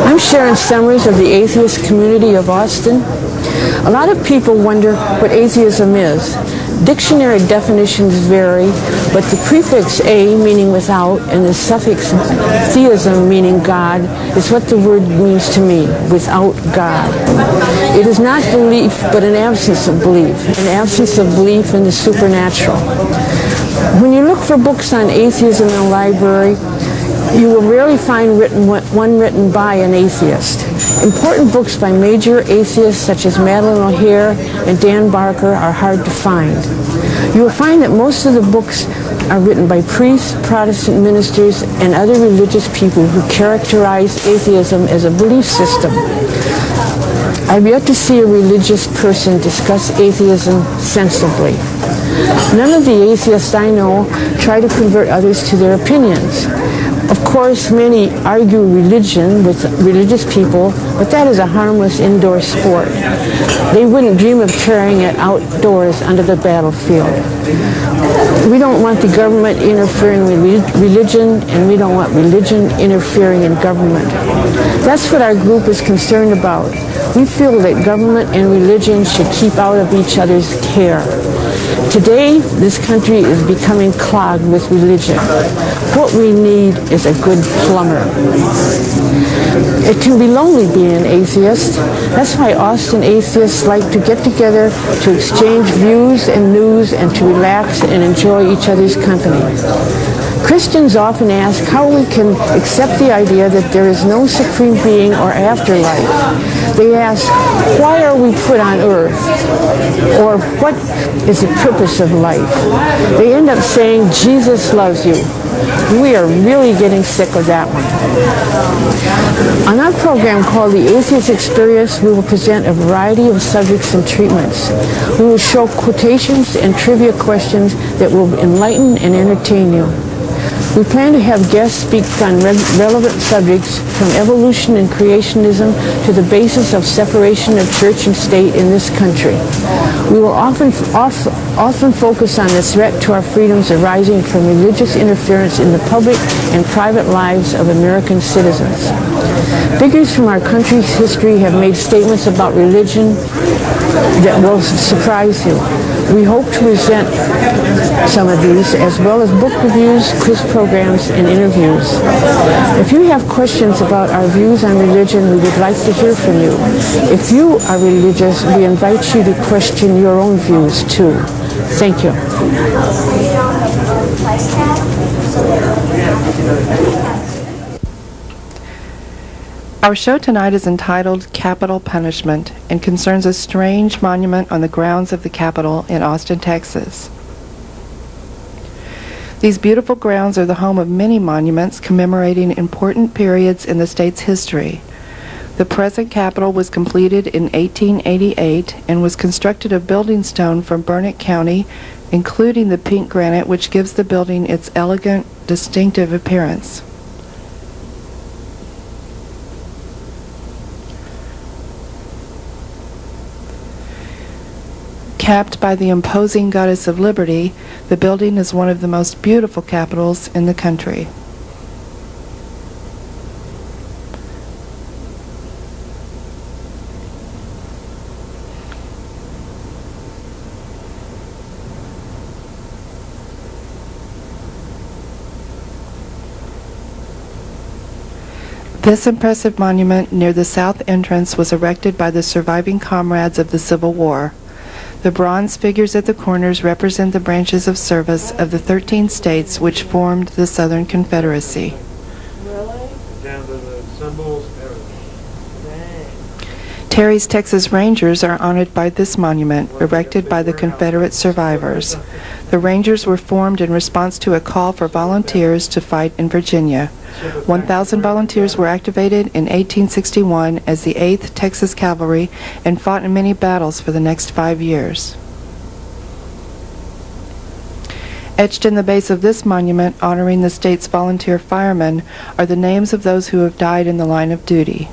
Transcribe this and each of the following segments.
I'm Sharon of the Atheist Community of Austin. A lot of people wonder what atheism is. Dictionary definitions vary, but the prefix "a" meaning without and the suffix theism meaning God is what the word means to me, without God. It is not belief, but an absence of belief in the supernatural. When you look for books on atheism in a library, you will rarely find one written by an atheist. Important books by major atheists such as Madeline O'Hare and Dan Barker are hard to find. You will find that most of the books are written by priests, Protestant ministers, and other religious people who characterize atheism as a belief system. I've yet to see a religious person discuss atheism sensibly. None of the atheists I know try to convert others to their opinions. Of course, many argue religion with religious people, but that is a harmless indoor sport. They wouldn't dream of carrying it outdoors under the battlefield. We don't want the government interfering with religion, and we don't want religion interfering in government. That's what our group is concerned about. We feel that government and religion should keep out of each other's care. Today, this country is becoming clogged with religion. What we need is a good plumber. It can be lonely being an atheist. That's why Austin atheists like to get together to exchange views and news and to relax and enjoy each other's company. Christians often ask how we can accept the idea that there is no supreme being or afterlife. They ask, why are we put on earth? Or what is the purpose of life? They end up saying, Jesus loves you. We are really getting sick of that one. On our program called the Atheist Experience, we will present a variety of subjects and treatments. We will show quotations and trivia questions that will enlighten and entertain you. We plan to have guests speak on relevant subjects from evolution and creationism to the basis of separation of church and state in this country. We will often focus on the threat to our freedoms arising from religious interference in the public and private lives of American citizens. Figures from our country's history have made statements about religion that will surprise you. We hope to present some of these, as well as book reviews, quiz programs, and interviews. If you have questions about our views on religion, we would like to hear from you. If you are religious, we invite you to question your own views, too. Thank you. Our show tonight is entitled Capital Punishment and concerns a strange monument on the grounds of the Capitol in Austin, Texas. These beautiful grounds are the home of many monuments commemorating important periods in the state's history. The present Capitol was completed in 1888 and was constructed of building stone from Burnett County, including the pink granite, which gives the building its elegant, distinctive appearance. Capped by the imposing goddess of liberty, the building is one of the most beautiful capitals in the country. This impressive monument near the south entrance was erected by the surviving comrades of the Civil War. The bronze figures at the corners represent the branches of service of the 13 states which formed the Southern Confederacy. Really? Down to the symbols, everything. Terry's Texas Rangers are honored by this monument, erected by the Confederate survivors. The Rangers were formed in response to a call for volunteers to fight in Virginia. 1,000 volunteers were activated in 1861 as the 8th Texas Cavalry and fought in many battles for the next 5 years. Etched in the base of this monument honoring the state's volunteer firemen are the names of those who have died in the line of duty.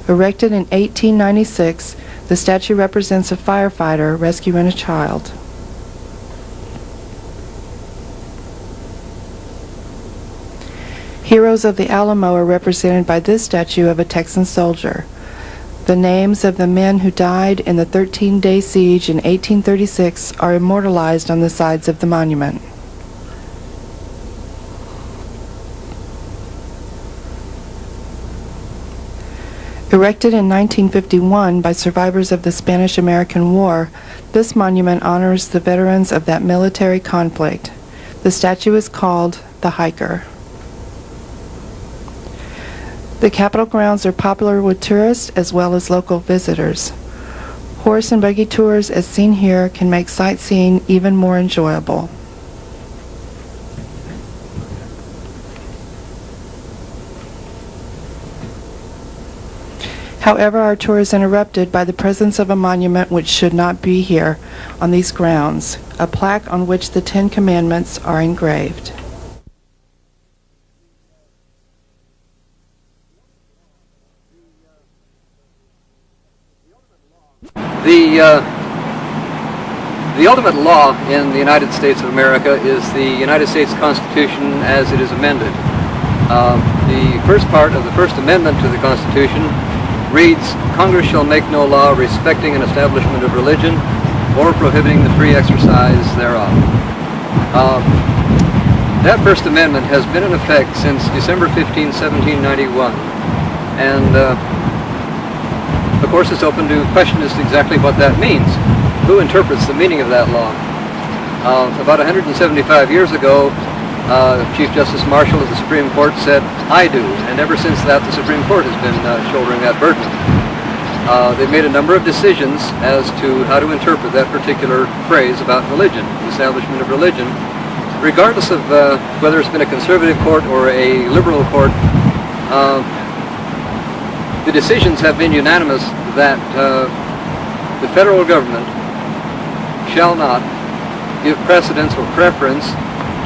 Erected in 1896, the statue represents a firefighter rescuing a child. Heroes of the Alamo are represented by this statue of a Texan soldier. The names of the men who died in the 13-day siege in 1836 are immortalized on the sides of the monument. Erected in 1951 by survivors of the Spanish-American War, this monument honors the veterans of that military conflict. The statue is called the Hiker. The Capitol grounds are popular with tourists as well as local visitors. Horse and buggy tours, as seen here, can make sightseeing even more enjoyable. However, our tour is interrupted by the presence of a monument which should not be here on these grounds, a plaque on which the Ten Commandments are engraved. The ultimate law in the United States of America is the United States Constitution as it is amended. The first part of the First Amendment to the Constitution reads, "Congress shall make no law respecting an establishment of religion or prohibiting the free exercise thereof." That First Amendment has been in effect since December 15, 1791, and of course it's open to question as to exactly what that means. Who interprets the meaning of that law? About 175 years ago, Chief Justice Marshall of the Supreme Court said, "I do," and ever since that the Supreme Court has been shouldering that burden. They've made a number of decisions as to how to interpret that particular phrase about religion, the establishment of religion. Regardless of whether it's been a conservative court or a liberal court, the decisions have been unanimous that the federal government shall not give precedence or preference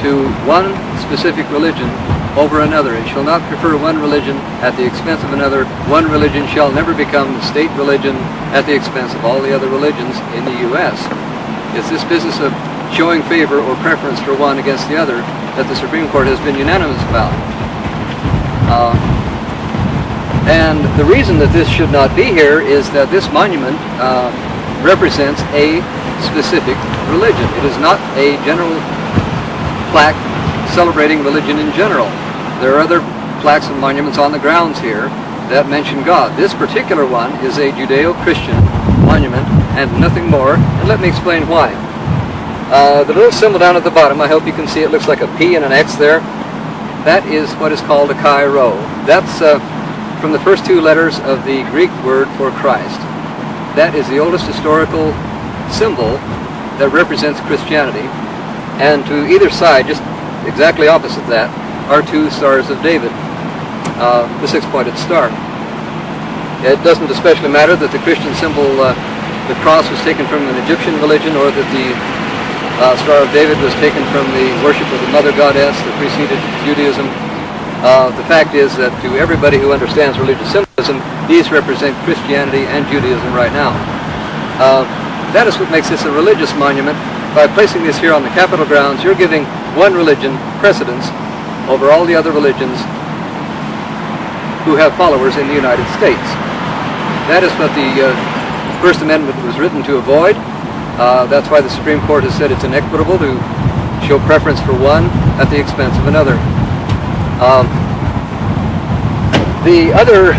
to one specific religion over another. It shall not prefer one religion at the expense of another. One religion shall never become the state religion at the expense of all the other religions in the U.S. It's this business of showing favor or preference for one against the other that the Supreme Court has been unanimous about. And the reason that this should not be here is that this monument represents a specific religion. It is not a general plaque celebrating religion in general. There are other plaques and monuments on the grounds here that mention God. This particular one is a Judeo-Christian monument and nothing more, and let me explain why. The little symbol down at the bottom, I hope you can see it, looks like a P and an X there. That is what is called a Chi Rho. That's from the first two letters of the Greek word for Christ. That is the oldest historical symbol that represents Christianity. And to either side, just exactly opposite that, are two stars of David, the six-pointed star. It doesn't especially matter that the Christian symbol, the cross, was taken from an Egyptian religion, or that the Star of David was taken from the worship of the Mother Goddess that preceded Judaism. The fact is that to everybody who understands religious symbolism, these represent Christianity and Judaism right now. That is what makes this a religious monument. By placing this here on the Capitol grounds, you're giving one religion precedence over all the other religions who have followers in the United States. That is what the First Amendment was written to avoid. That's why the Supreme Court has said it's inequitable to show preference for one at the expense of another. The other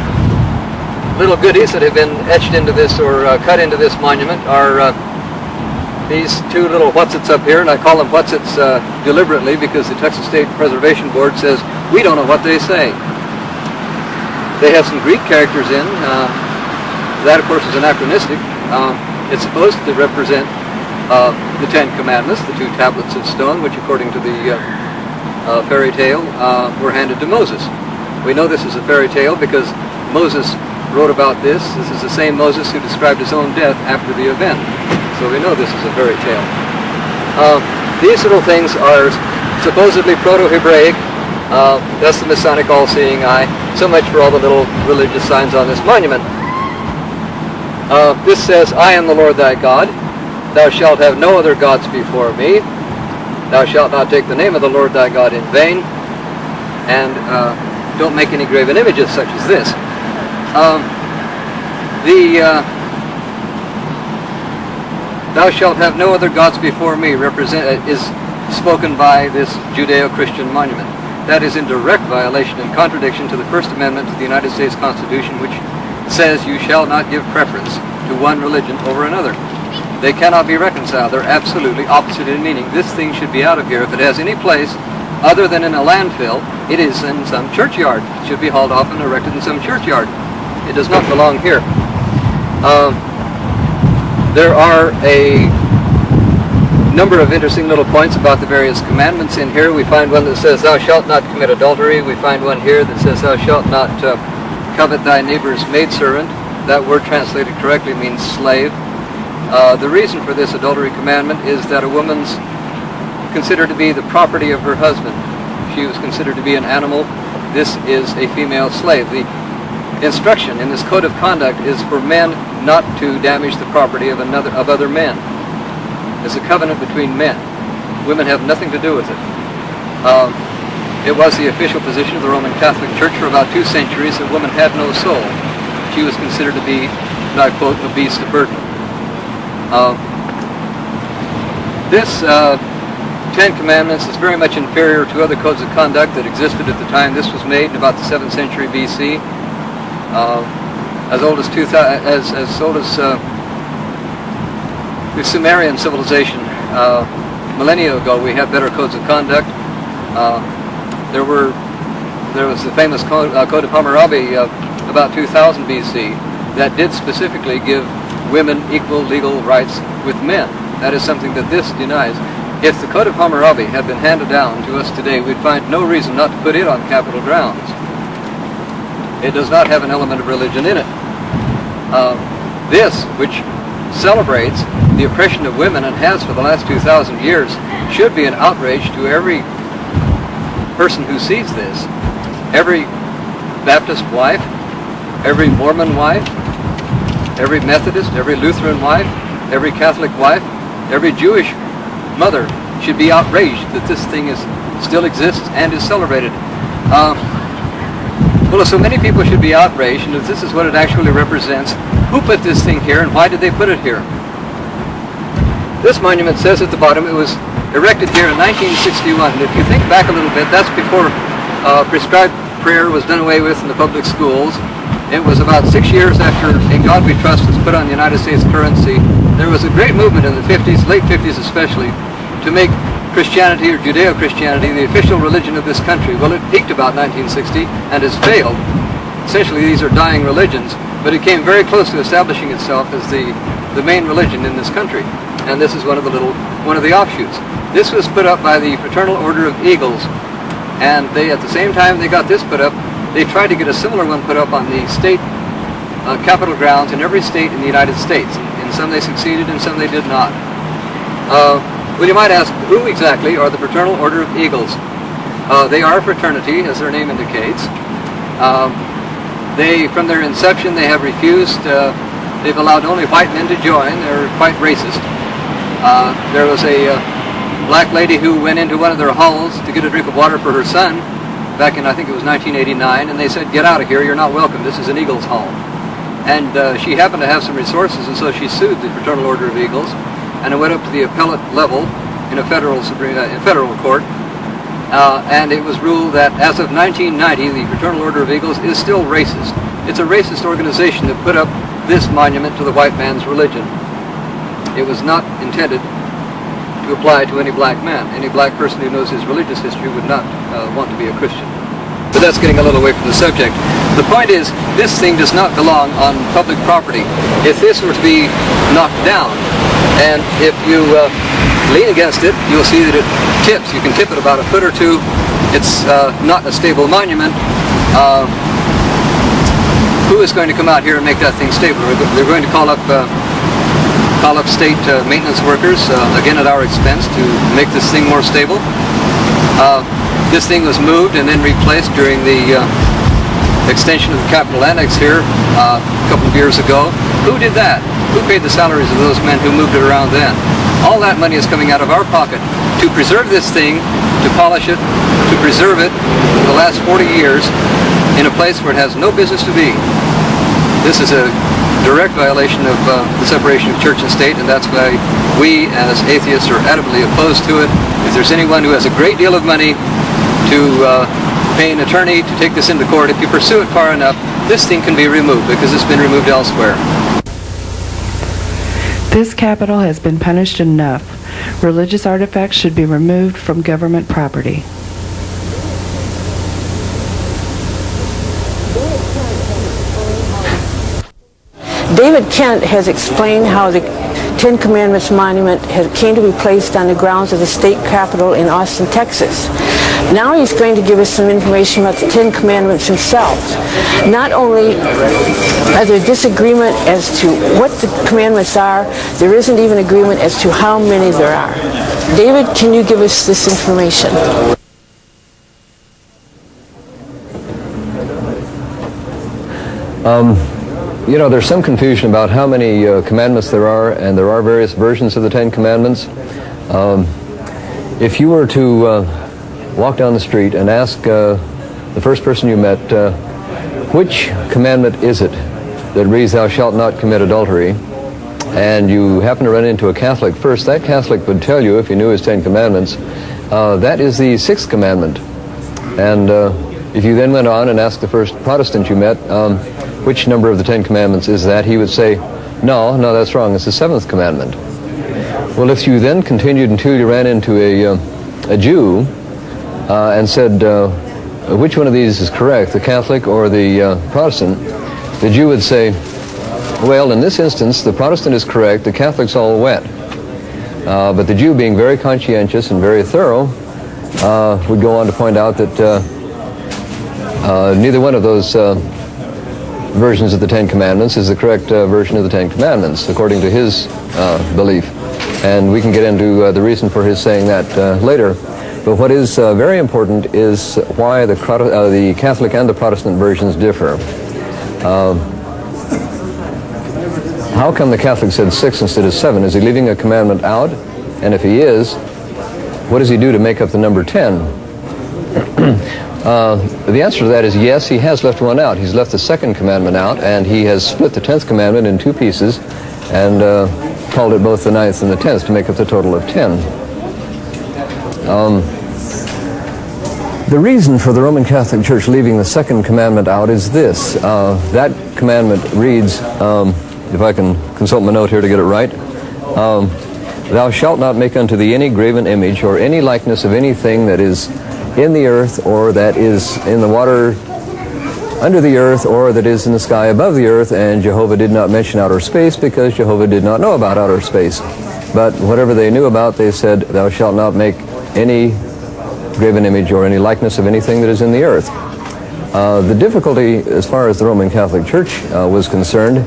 little goodies that have been etched into this or cut into this monument are these two little whatsits up here, and I call them whatsits deliberately because the Texas State Preservation Board says we don't know what they say. They have some Greek characters in. That, of course, is anachronistic. It's supposed to represent the Ten Commandments, the two tablets of stone, which, according to the fairy tale, were handed to Moses. We know this is a fairy tale because Moses wrote about this. This is the same Moses who described his own death after the event. So we know this is a fairy tale. These little things are supposedly Proto-Hebraic. That's the Masonic all-seeing eye. So much for all the little religious signs on this monument. This says, "I am the Lord thy God. Thou shalt have no other gods before me. Thou shalt not take the name of the Lord thy God in vain. and don't make any graven images such as this. Thou shalt have no other gods before me is spoken by this Judeo-Christian monument. That is in direct violation and contradiction to the First Amendment to the United States Constitution, which says you shall not give preference to one religion over another. They cannot be reconciled. They're absolutely opposite in meaning. This thing should be out of here. If it has any place other than in a landfill, it is in some churchyard. It should be hauled off and erected in some churchyard. It does not belong here. There are a number of interesting little points about the various commandments in here. We find one that says, thou shalt not commit adultery. We find one here that says, thou shalt not covet thy neighbor's maidservant. That word translated correctly means slave. The reason for this adultery commandment is that a woman's considered to be the property of her husband. She was considered to be an animal. This is a female slave. The instruction in this code of conduct is for men not to damage the property of other men. It's a covenant between men. Women have nothing to do with it. It was the official position of the Roman Catholic Church for about 2 centuries that woman had no soul. She was considered to be, and I quote, a beast of burden. This Ten Commandments is very much inferior to other codes of conduct that existed at the time this was made in about the 7th century BC. As old as the Sumerian civilization, millennia ago, we had better codes of conduct. There was the famous Code of Hammurabi about 2000 BC that did specifically give women equal legal rights with men. That is something that this denies. If the Code of Hammurabi had been handed down to us today, we'd find no reason not to put it on Capitol grounds. It does not have an element of religion in it. This, which celebrates the oppression of women and has for the last 2,000 years, should be an outrage to every person who sees this. Every Baptist wife, every Mormon wife, every Methodist, every Lutheran wife, every Catholic wife, every Jewish mother should be outraged that this thing still exists and is celebrated. Well, so many people should be outraged, and if this is what it actually represents, who put this thing here and why did they put it here? This monument says at the bottom it was erected here in 1961. And if you think back a little bit, that's before prescribed prayer was done away with in the public schools. It was about 6 years after In God We Trust was put on the United States currency. There was a great movement in the 50s, late 50s especially, to make Christianity or Judeo-Christianity the official religion of this country. Well, it peaked about 1960 and has failed. Essentially, these are dying religions, but it came very close to establishing itself as the main religion in this country. And this is one of the offshoots. This was put up by the Fraternal Order of Eagles, and they, at the same time they got this put up, they tried to get a similar one put up on the state capitol grounds in every state in the United States. In some they succeeded, in some they did not. Well, you might ask, who exactly are the Fraternal Order of Eagles? They are a fraternity, as their name indicates. From their inception, they have refused, they've allowed only white men to join. They're quite racist. There was a black lady who went into one of their halls to get a drink of water for her son back in, I think it was 1989, and they said, get out of here, you're not welcome, this is an Eagles Hall. And she happened to have some resources, and so she sued the Fraternal Order of Eagles, and it went up to the appellate level in a federal court, and it was ruled that as of 1990, the Fraternal Order of Eagles is still racist. It's a racist organization that put up this monument to the white man's religion. It was not intended to apply to any black man. Any black person who knows his religious history would not want to be a Christian. But that's getting a little away from the subject. The point is, this thing does not belong on public property. If this were to be knocked down, and if you lean against it, you'll see that it tips. You can tip it about a foot or two. It's not a stable monument. Who is going to come out here and make that thing stable? They're going to call up state maintenance workers, again at our expense, to make this thing more stable. This thing was moved and then replaced during the extension of the Capitol Annex here a couple of years ago. Who did that? Who paid the salaries of those men who moved it around then? All that money is coming out of our pocket to preserve this thing, to polish it, to preserve it for the last 40 years in a place where it has no business to be. This is a direct violation of the separation of church and state, and that's why we as atheists are adamantly opposed to it. If there's anyone who has a great deal of money to pay an attorney to take this into court, if you pursue it far enough, this thing can be removed because it's been removed elsewhere. This capital has been punished enough. Religious artifacts should be removed from government property. David Kent has explained how the Ten Commandments monument came to be placed on the grounds of the state capitol in Austin, Texas. Now he's going to give us some information about the Ten Commandments themselves. Not only are there disagreement as to what the commandments are, there isn't even agreement as to how many there are. David, can you give us this information? You know, there's some confusion about how many commandments there are, and there are various versions of the Ten Commandments. If you were to walk down the street and ask the first person you met, which commandment is it that reads, "Thou shalt not commit adultery," and you happen to run into a Catholic first, that Catholic would tell you, if he knew his Ten Commandments, that is the Sixth Commandment. And if you then went on and asked the first Protestant you met, which number of the Ten Commandments is that, he would say, no, that's wrong, it's the Seventh Commandment. Well, if you then continued until you ran into a Jew and said, which one of these is correct, the Catholic or the Protestant, the Jew would say, well, in this instance, the Protestant is correct, the Catholic's all wet. But the Jew, being very conscientious and very thorough, would go on to point out that neither one of those versions of the Ten Commandments is the correct version of the Ten Commandments, according to his belief. And we can get into the reason for his saying that later. But what is very important is why the Catholic and the Protestant versions differ. How come the Catholic said 6 instead of 7? Is he leaving a commandment out? And if he is, what does he do to make up the number 10? The answer to that is yes, he has left one out. He's left the second commandment out, and he has split the 10th commandment in two pieces and called it both the 9th and the 10th to make up the total of 10. The reason for the Roman Catholic Church leaving the second commandment out is this. That commandment reads, if I can consult my note here to get it right, "Thou shalt not make unto thee any graven image or any likeness of anything that is in the earth, or that is in the water under the earth, or that is in the sky above the earth." And Jehovah did not mention outer space because Jehovah did not know about outer space. But whatever they knew about, they said, "Thou shalt not make any graven image or any likeness of anything that is in the earth." The difficulty, as far as the Roman Catholic Church was concerned,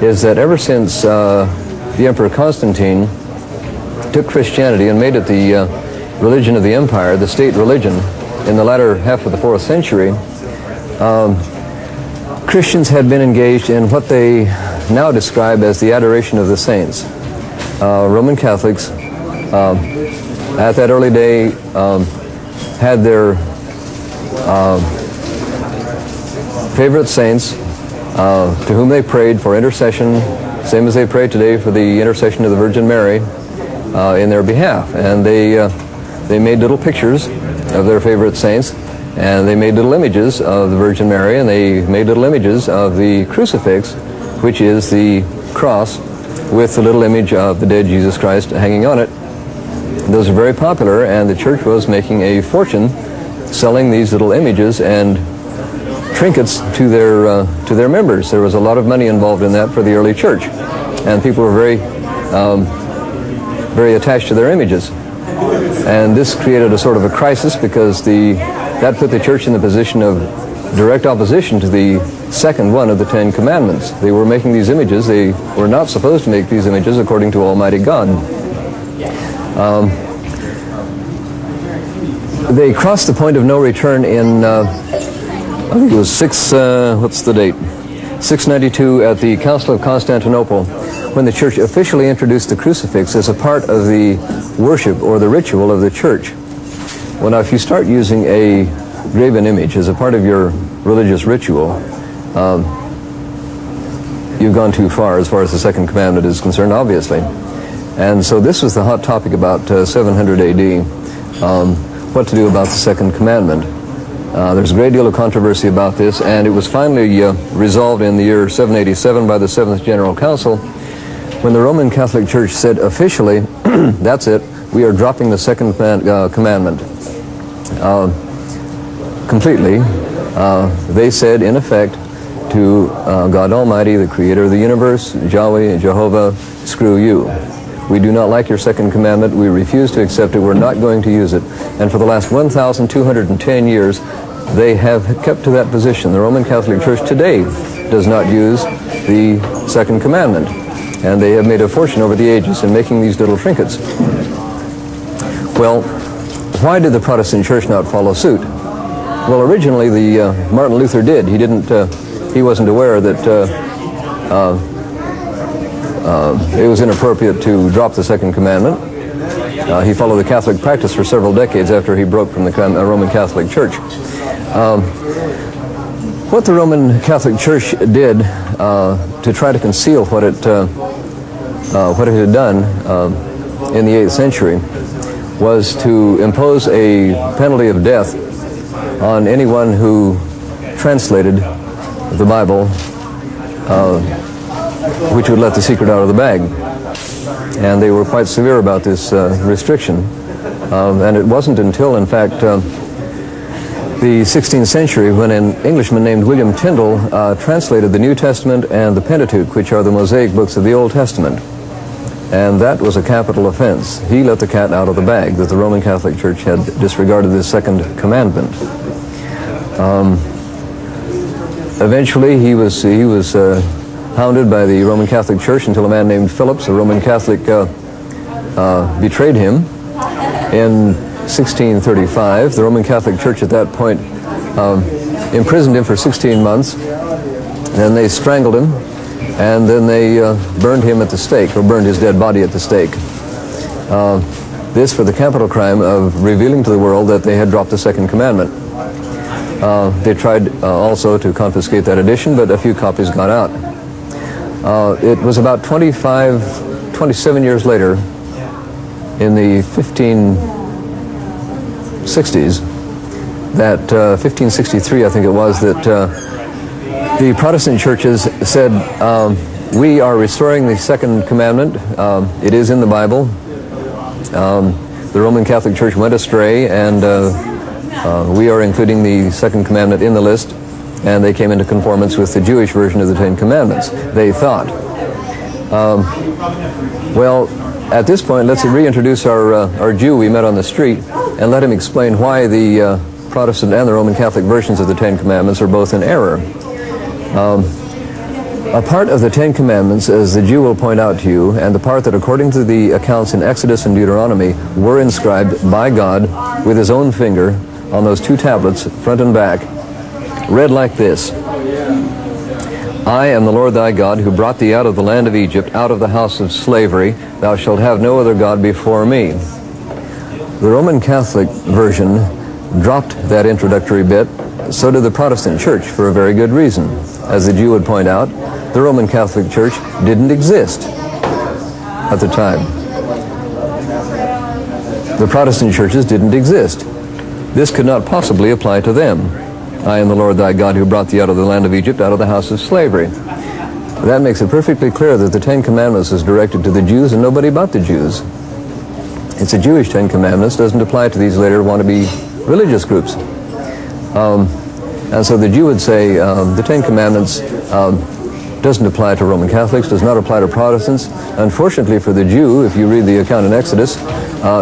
is that ever since the Emperor Constantine took Christianity and made it the religion of the empire, the state religion, in the latter half of the 4th century, Christians had been engaged in what they now describe as the adoration of the saints. Roman Catholics at that early day had their favorite saints to whom they prayed for intercession, same as they pray today for the intercession of the Virgin Mary in their behalf. And they made little pictures of their favorite saints, and they made little images of the Virgin Mary, and they made little images of the crucifix, which is the cross with the little image of the dead Jesus Christ hanging on it. Those are very popular, and the church was making a fortune selling these little images and trinkets to their members. There was a lot of money involved in that for the early church, and people were very attached to their images. And this created a sort of a crisis because that put the church in the position of direct opposition to the second one of the Ten Commandments. They were making these images. They were not supposed to make these images according to Almighty God. They crossed the point of no return in, I think it was 692 at the Council of Constantinople, when the church officially introduced the crucifix as a part of the worship or the ritual of the church. Well, now, if you start using a graven image as a part of your religious ritual, you've gone too far as the second commandment is concerned, obviously. And so this was the hot topic about 700 AD, what to do about the second commandment. There's a great deal of controversy about this, and it was finally resolved in the year 787 by the Seventh General Council, when the Roman Catholic Church said officially, that's it, we are dropping the second commandment. Completely. They said, in effect, to God Almighty, the creator of the universe, Yahweh, Jehovah, screw you. We do not like your second commandment. We refuse to accept it. We're not going to use it. And for the last 1,210 years, they have kept to that position. The Roman Catholic Church today does not use the second commandment. And they have made a fortune over the ages in making these little trinkets. Well, why did the Protestant Church not follow suit? Well, originally, Martin Luther did. He wasn't aware that it was inappropriate to drop the second commandment. He followed the Catholic practice for several decades after he broke from the Roman Catholic Church. What the Roman Catholic Church did to try to conceal what it had done in the 8th century was to impose a penalty of death on anyone who translated the Bible, which would let the secret out of the bag. And they were quite severe about this restriction. And it wasn't until, in fact, the 16th century when an Englishman named William Tyndale translated the New Testament and the Pentateuch, which are the Mosaic books of the Old Testament. And that was a capital offense. He let the cat out of the bag, that the Roman Catholic Church had disregarded the second commandment. Eventually, he was hounded by the Roman Catholic Church until a man named Phillips, a Roman Catholic, betrayed him. In 1635, the Roman Catholic Church at that point imprisoned him for 16 months. Then they strangled him, and then they burned him at the stake, or burned his dead body at the stake. This for the capital crime of revealing to the world that they had dropped the second commandment. They tried also to confiscate that edition, but a few copies got out. It was about 27 years later, in the 1560s, that 1563, I think it was, that the Protestant churches said, we are restoring the second commandment. It is in the Bible. The Roman Catholic Church went astray, and we are including the second commandment in the list, and they came into conformance with the Jewish version of the Ten Commandments, they thought. Well, at this point, let's reintroduce our Jew we met on the street and let him explain why the Protestant and the Roman Catholic versions of the Ten Commandments are both in error. A part of the Ten Commandments, as the Jew will point out to you, and the part that according to the accounts in Exodus and Deuteronomy were inscribed by God with his own finger on those two tablets, front and back, read like this: I am the Lord thy God, who brought thee out of the land of Egypt, out of the house of slavery. Thou shalt have no other God before me. The Roman Catholic version dropped that introductory bit. So did the Protestant Church, for a very good reason. As the Jew would point out, the Roman Catholic Church didn't exist at the time. The Protestant churches didn't exist. This could not possibly apply to them. I am the Lord thy God, who brought thee out of the land of Egypt, out of the house of slavery. That makes it perfectly clear that the Ten Commandments is directed to the Jews and nobody but the Jews. It's a Jewish Ten Commandments, doesn't apply to these later wannabe religious groups. And so the Jew would say the Ten Commandments doesn't apply to Roman Catholics, does not apply to Protestants. Unfortunately for the Jew, if you read the account in Exodus,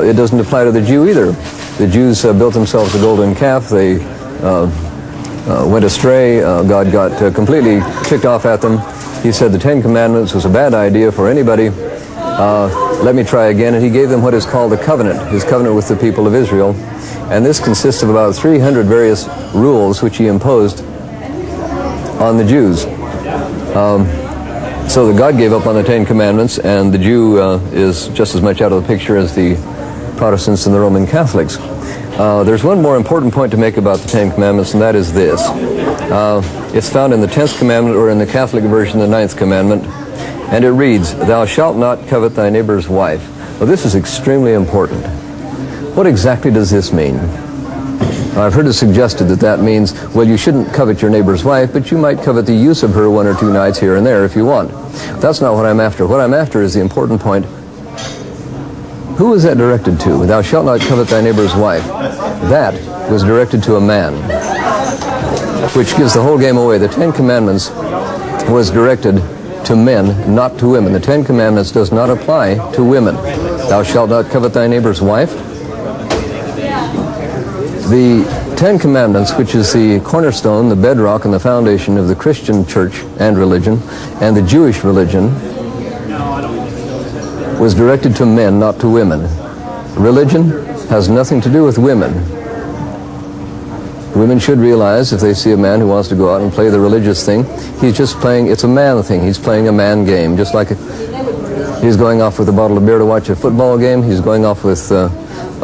it doesn't apply to the Jew either. The Jews built themselves a golden calf. They went astray. God got completely ticked off at them. He said the Ten Commandments was a bad idea for anybody. Let me try again. And he gave them what is called a covenant, his covenant with the people of Israel. And this consists of about 300 various rules which he imposed on the Jews. So that God gave up on the Ten Commandments, and the Jew is just as much out of the picture as the Protestants and the Roman Catholics. There's one more important point to make about the Ten Commandments, and that is this. It's found in the 10th commandment, or in the Catholic version, the 9th commandment, and it reads, "Thou shalt not covet thy neighbor's wife." Well, this is extremely important. What exactly does this mean? I've heard it suggested that that means, well, you shouldn't covet your neighbor's wife, but you might covet the use of her 1 or 2 nights here and there if you want. That's not what I'm after. What I'm after is the important point. Who is that directed to? Thou shalt not covet thy neighbor's wife. That was directed to a man, which gives the whole game away. The 10 Commandments was directed to men, not to women. The 10 Commandments does not apply to women. Thou shalt not covet thy neighbor's wife. The 10 Commandments, which is the cornerstone, the bedrock, and the foundation of the Christian church and religion, and the Jewish religion, was directed to men, not to women. Religion has nothing to do with women. Women should realize if they see a man who wants to go out and play the religious thing, he's just playing, it's a man thing. He's playing a man game, just like he's going off with a bottle of beer to watch a football game. He's going off with a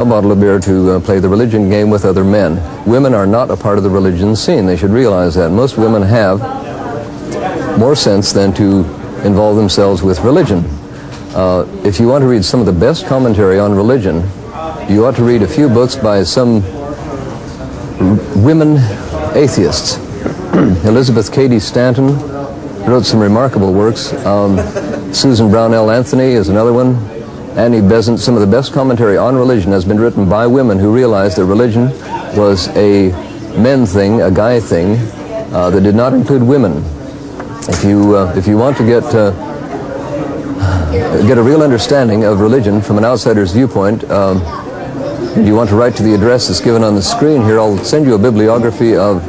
bottle of beer to play the religion game with other men. Women are not a part of the religion scene. They should realize that. Most women have more sense than to involve themselves with religion. If you want to read some of the best commentary on religion, you ought to read a few books by some women atheists. Elizabeth Cady Stanton wrote some remarkable works. Susan Brownell Anthony is another one. Annie Besant. Some of the best commentary on religion has been written by women who realized that religion was a men thing, a guy thing, that did not include women. If you want to get a real understanding of religion from an outsider's viewpoint, you want to write to the address that's given on the screen here. I'll send you a bibliography of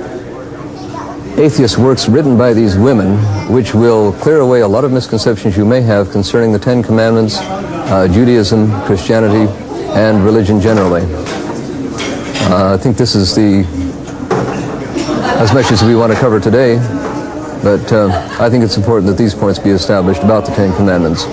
atheist works written by these women, which will clear away a lot of misconceptions you may have concerning the 10 Commandments, Judaism, Christianity, and religion generally. I think this is as much as we want to cover today, but I think it's important that these points be established about the 10 Commandments.